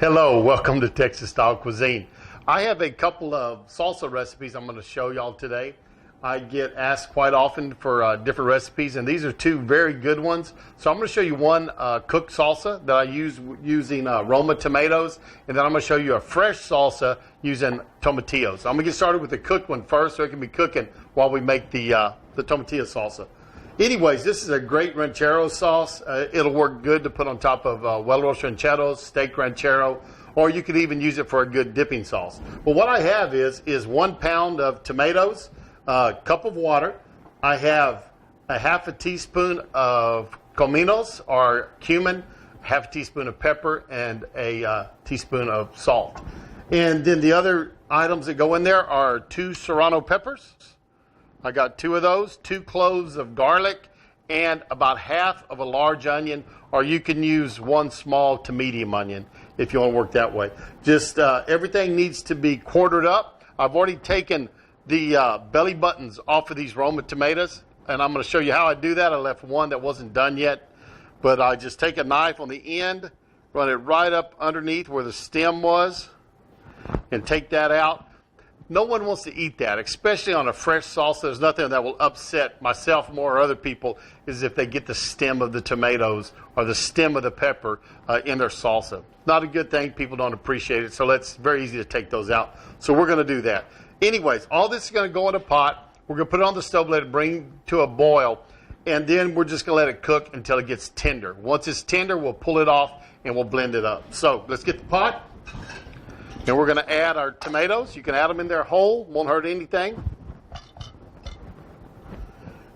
Hello, welcome to Texas Style Cuisine. I have a couple of salsa recipes I'm going to show y'all today. I get asked quite often for different recipes, and these are two very good ones. So I'm going to show you one cooked salsa that I use using Roma tomatoes, and then I'm going to show you a fresh salsa using tomatillos. I'm going to get started with the cooked one first so it can be cooking while we make the tomatillo salsa. Anyways, this is a great ranchero sauce. It'll work good to put on top of well-roasted rancheros, steak ranchero, or you could even use it for a good dipping sauce. But what I have is 1 pound of tomatoes, a cup of water. I have a half a teaspoon of cominos or cumin, half a teaspoon of pepper, and a teaspoon of salt. And then the other items that go in there are 2 Serrano Peppers. I got 2 of those, 2 cloves of garlic, and about half of a large onion, or you can use 1 small to medium onion if you want to work that way. Just everything needs to be quartered up. I've already taken the belly buttons off of these Roma tomatoes, and I'm going to show you how I do that. I left one that wasn't done yet, but I just take a knife on the end, run it right up underneath where the stem was, and take that out. No one wants to eat that, especially on a fresh salsa. There's nothing that will upset myself more or other people is if they get the stem of the tomatoes or the stem of the pepper in their salsa. Not a good thing. People don't appreciate it, so it's very easy to take those out. So we're going to do that. Anyways, all this is going to go in a pot. We're going to put it on the stove, let it bring to a boil, and then we're just going to let it cook until it gets tender. Once it's tender, we'll pull it off and we'll blend it up. So let's get the pot. And we're going to add our tomatoes. You can add them in there whole, won't hurt anything.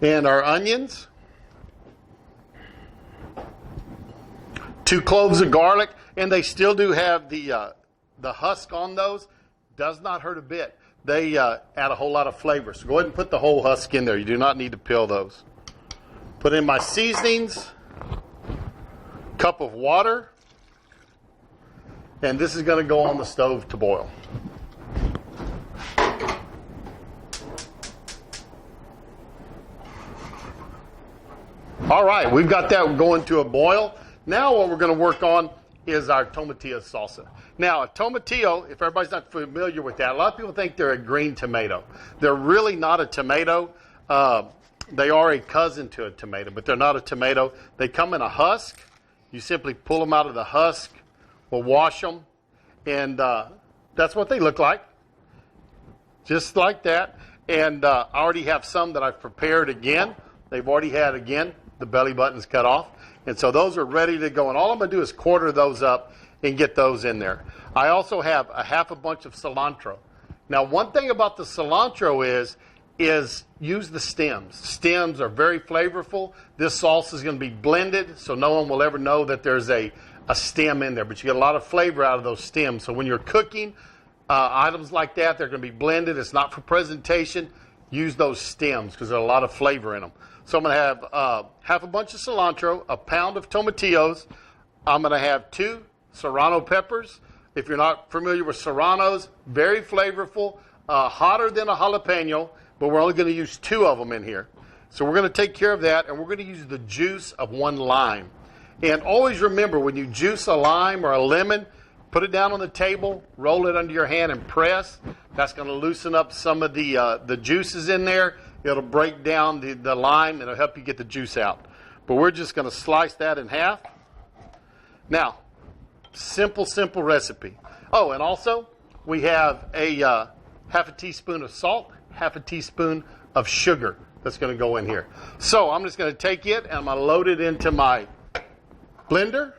And our onions. 2 cloves of garlic, and they still do have the husk on those. Does not hurt a bit. They add a whole lot of flavor. So go ahead and put the whole husk in there. You do not need to peel those. Put in my seasonings. Cup of water. And this is going to go on the stove to boil. All right, we've got that going to a boil. Now what we're going to work on is our tomatillo salsa. Now, a tomatillo, if everybody's not familiar with that, a lot of people think they're a green tomato. They're really not a tomato. They are a cousin to a tomato, but they're not a tomato. They come in a husk. You simply pull them out of the husk. We'll wash them, and that's what they look like, just like that. And I already have some that I've prepared again. They've already had, again, the belly buttons cut off. And so those are ready to go. And all I'm going to do is quarter those up and get those in there. I also have a half a bunch of cilantro. Now, one thing about the cilantro is use the stems. Stems are very flavorful. This sauce is going to be blended, so no one will ever know that there's a stem in there, but you get a lot of flavor out of those stems. So when you're cooking items like that, they're going to be blended. It's not for presentation. Use those stems because there's a lot of flavor in them. So I'm going to have half a bunch of cilantro, a pound of tomatillos. I'm going to have 2 Serrano peppers. If you're not familiar with Serranos, very flavorful, hotter than a jalapeno, but we're only going to use 2 of them in here. So we're going to take care of that, and we're going to use the juice of 1 lime. And always remember, when you juice a lime or a lemon, put it down on the table, roll it under your hand, and press. That's going to loosen up some of the juices in there. It'll break down the lime, and it'll help you get the juice out. But we're just going to slice that in half. Now, simple recipe. Oh, and also, we have a half a teaspoon of salt, half a teaspoon of sugar that's going to go in here. So I'm just going to take it, and I'm going to load it into my blender,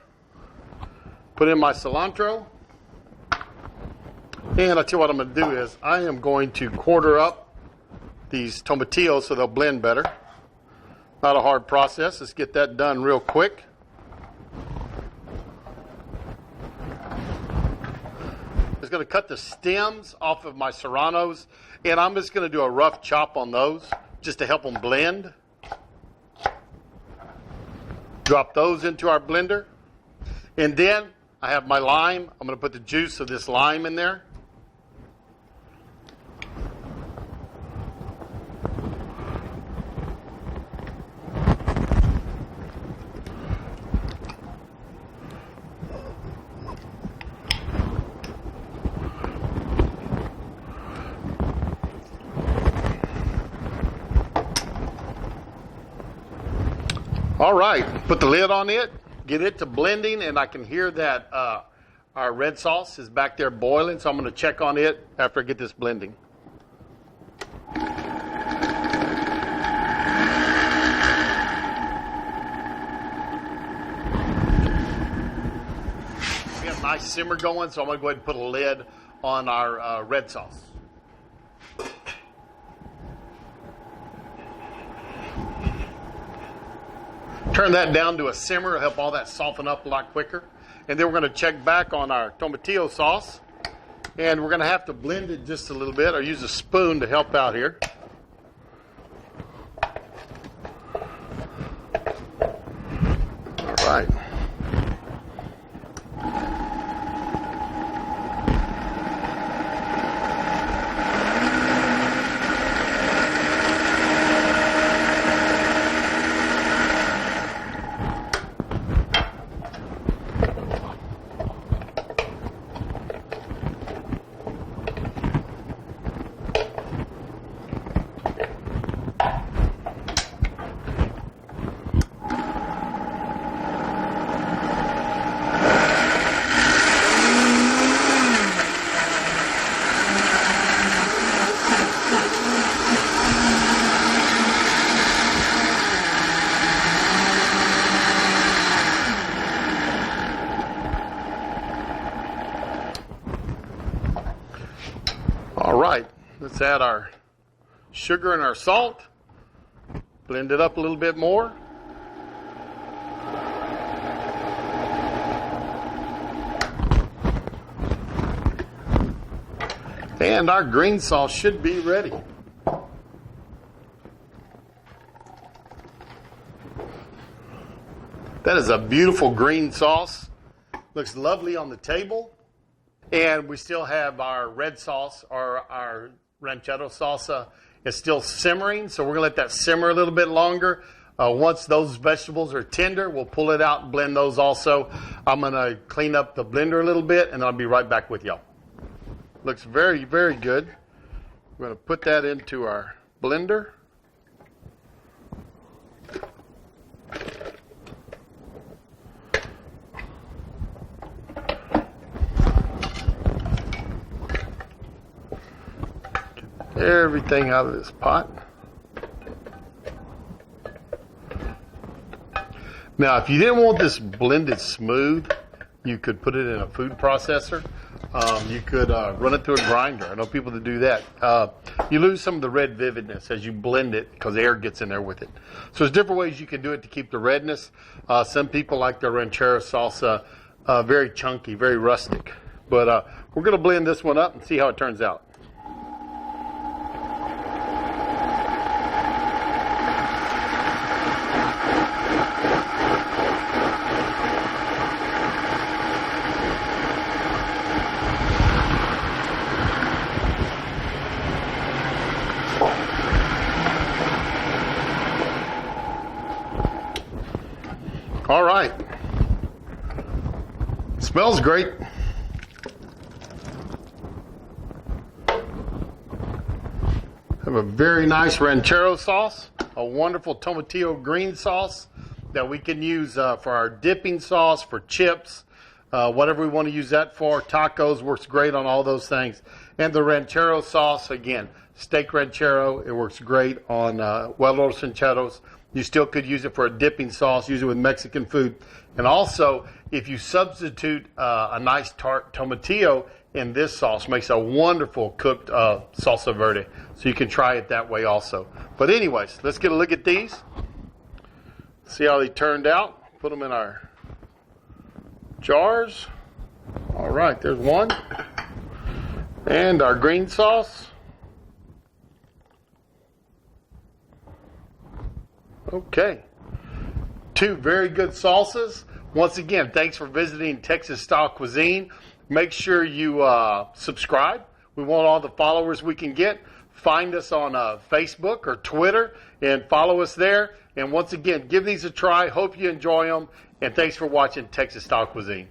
put in my cilantro, and I'll tell you what I'm going to do is I am going to quarter up these tomatillos so they'll blend better. Not a hard process. Let's get that done real quick. I'm just going to cut the stems off of my serranos, and I'm just going to do a rough chop on those just to help them blend. Drop those into our blender. And then I have my lime. I'm going to put the juice of this lime in there. All right, put the lid on it, get it to blending, and I can hear that our red sauce is back there boiling, so I'm going to check on it after I get this blending. We have a nice simmer going, so I'm going to go ahead and put a lid on our red sauce. Turn that down to a simmer to help all that soften up a lot quicker. And then we're going to check back on our tomatillo sauce. And we're going to have to blend it just a little bit or use a spoon to help out here. All right. All right, let's add our sugar and our salt. Blend it up a little bit more. And our green sauce should be ready. That is a beautiful green sauce. Looks lovely on the table. And we still have our red sauce, or our Ranchero Salsa is still simmering. So we're going to let that simmer a little bit longer. Once those vegetables are tender, we'll pull it out and blend those also. I'm going to clean up the blender a little bit, and I'll be right back with y'all. Looks very, very good. We're going to put that into our blender. Everything out of this pot. Now, if you didn't want this blended smooth, you could put it in a food processor. You could run it through a grinder. I know people that do that. You lose some of the red vividness as you blend it because air gets in there with it. So there's different ways you can do it to keep the redness. Some people like their Ranchero salsa very chunky, very rustic. But we're going to blend this one up and see how it turns out. All right. Smells great. Have a very nice ranchero sauce, a wonderful tomatillo green sauce that we can use for our dipping sauce, for chips, whatever we want to use that for. Tacos works great on all those things. And the ranchero sauce, again, steak ranchero, it works great on well-roasted rancheros. You still could use it for a dipping sauce, use it with Mexican food. And also, if you substitute a nice tart tomatillo in this sauce, makes a wonderful cooked salsa verde. So you can try it that way also. But anyways, let's get a look at these. See how they turned out. Put them in our jars. All right, there's one. And our green sauce. Okay, two very good salsas. Once again, thanks for visiting Texas Style Cuisine. Make sure you subscribe. We want all the followers we can get. Find us on Facebook or Twitter and follow us there. And once again, give these a try. Hope you enjoy them. And thanks for watching Texas Style Cuisine.